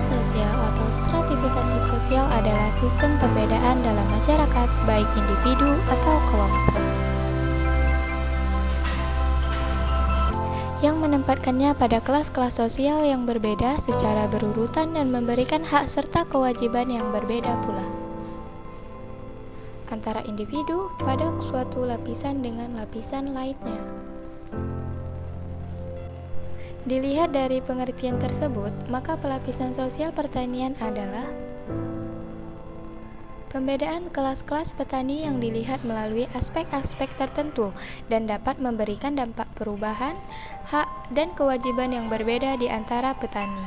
Pelapisan sosial atau stratifikasi sosial adalah sistem pembedaan dalam masyarakat, baik individu atau kelompok, yang menempatkannya pada kelas-kelas sosial yang berbeda secara berurutan dan memberikan hak serta kewajiban yang berbeda pula antara individu pada suatu lapisan dengan lapisan lainnya. Dilihat dari pengertian tersebut, maka pelapisan sosial pertanian adalah pembedaan kelas-kelas petani yang dilihat melalui aspek-aspek tertentu dan dapat memberikan dampak perubahan, hak, dan kewajiban yang berbeda di antara petani.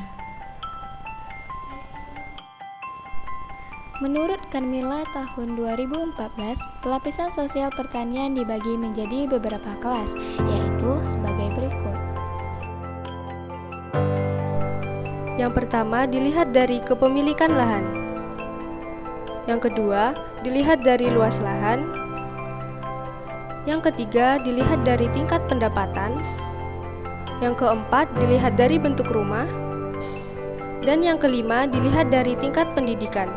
Menurut Carmilla tahun 2014, pelapisan sosial pertanian dibagi menjadi beberapa kelas, yaitu sebagai berikut. Yang pertama dilihat dari kepemilikan lahan. Yang kedua dilihat dari luas lahan. Yang ketiga dilihat dari tingkat pendapatan. Yang keempat dilihat dari bentuk rumah. Dan yang kelima dilihat dari tingkat pendidikan.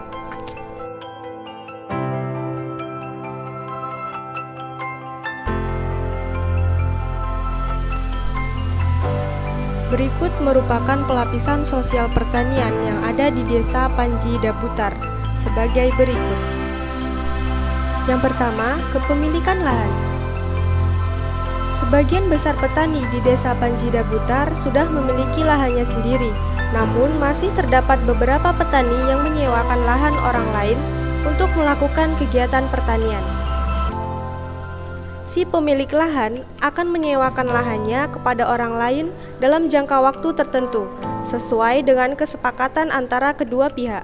Berikut merupakan pelapisan sosial pertanian yang ada di Desa Panji Dabutar sebagai berikut. Yang pertama, kepemilikan lahan. Sebagian besar petani di Desa Panji Dabutar sudah memiliki lahannya sendiri, namun masih terdapat beberapa petani yang menyewakan lahan orang lain untuk melakukan kegiatan pertanian. Si pemilik lahan akan menyewakan lahannya kepada orang lain dalam jangka waktu tertentu, sesuai dengan kesepakatan antara kedua pihak.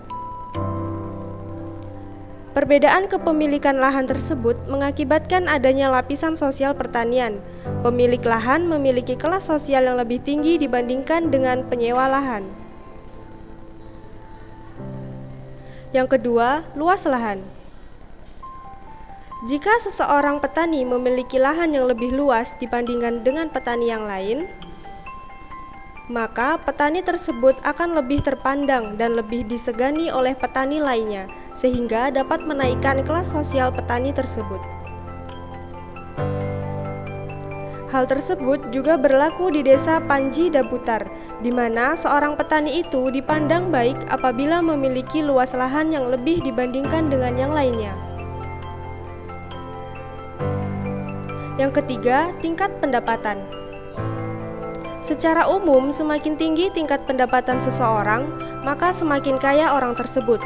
Perbedaan kepemilikan lahan tersebut mengakibatkan adanya lapisan sosial pertanian. Pemilik lahan memiliki kelas sosial yang lebih tinggi dibandingkan dengan penyewa lahan. Yang kedua, luas lahan. Jika seseorang petani memiliki lahan yang lebih luas dibandingkan dengan petani yang lain, maka petani tersebut akan lebih terpandang dan lebih disegani oleh petani lainnya, sehingga dapat menaikkan kelas sosial petani tersebut. Hal tersebut juga berlaku di Desa Panji Dabutar, di mana seorang petani itu dipandang baik apabila memiliki luas lahan yang lebih dibandingkan dengan yang lainnya. Yang ketiga, tingkat pendapatan. Secara umum, semakin tinggi tingkat pendapatan seseorang, maka semakin kaya orang tersebut.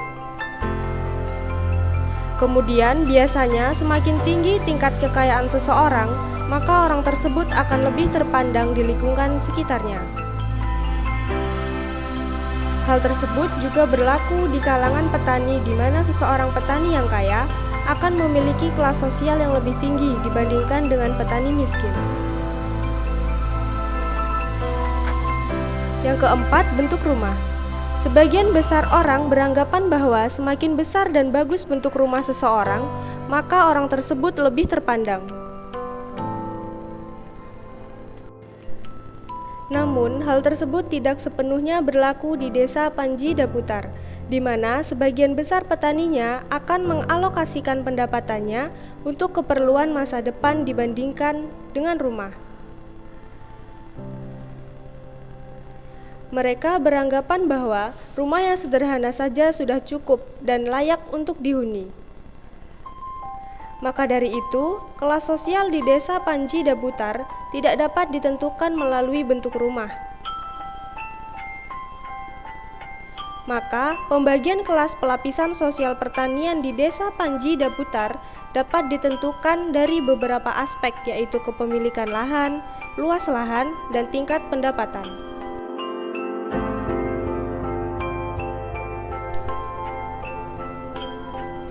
Kemudian, biasanya semakin tinggi tingkat kekayaan seseorang, maka orang tersebut akan lebih terpandang di lingkungan sekitarnya. Hal tersebut juga berlaku di kalangan petani, di mana seseorang petani yang kaya akan memiliki kelas sosial yang lebih tinggi dibandingkan dengan petani miskin. Yang keempat, bentuk rumah. Sebagian besar orang beranggapan bahwa semakin besar dan bagus bentuk rumah seseorang, maka orang tersebut lebih terpandang. Namun, hal tersebut tidak sepenuhnya berlaku di Desa Panji Dabutar, di mana sebagian besar petaninya akan mengalokasikan pendapatannya untuk keperluan masa depan dibandingkan dengan rumah. Mereka beranggapan bahwa rumah yang sederhana saja sudah cukup dan layak untuk dihuni. Maka dari itu, kelas sosial di Desa Panji Dabutar tidak dapat ditentukan melalui bentuk rumah. Maka, pembagian kelas pelapisan sosial pertanian di Desa Panji Dabutar dapat ditentukan dari beberapa aspek, yaitu kepemilikan lahan, luas lahan, dan tingkat pendapatan.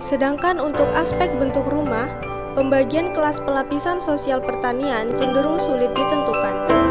Sedangkan untuk aspek bentuk rumah, pembagian kelas pelapisan sosial pertanian cenderung sulit ditentukan.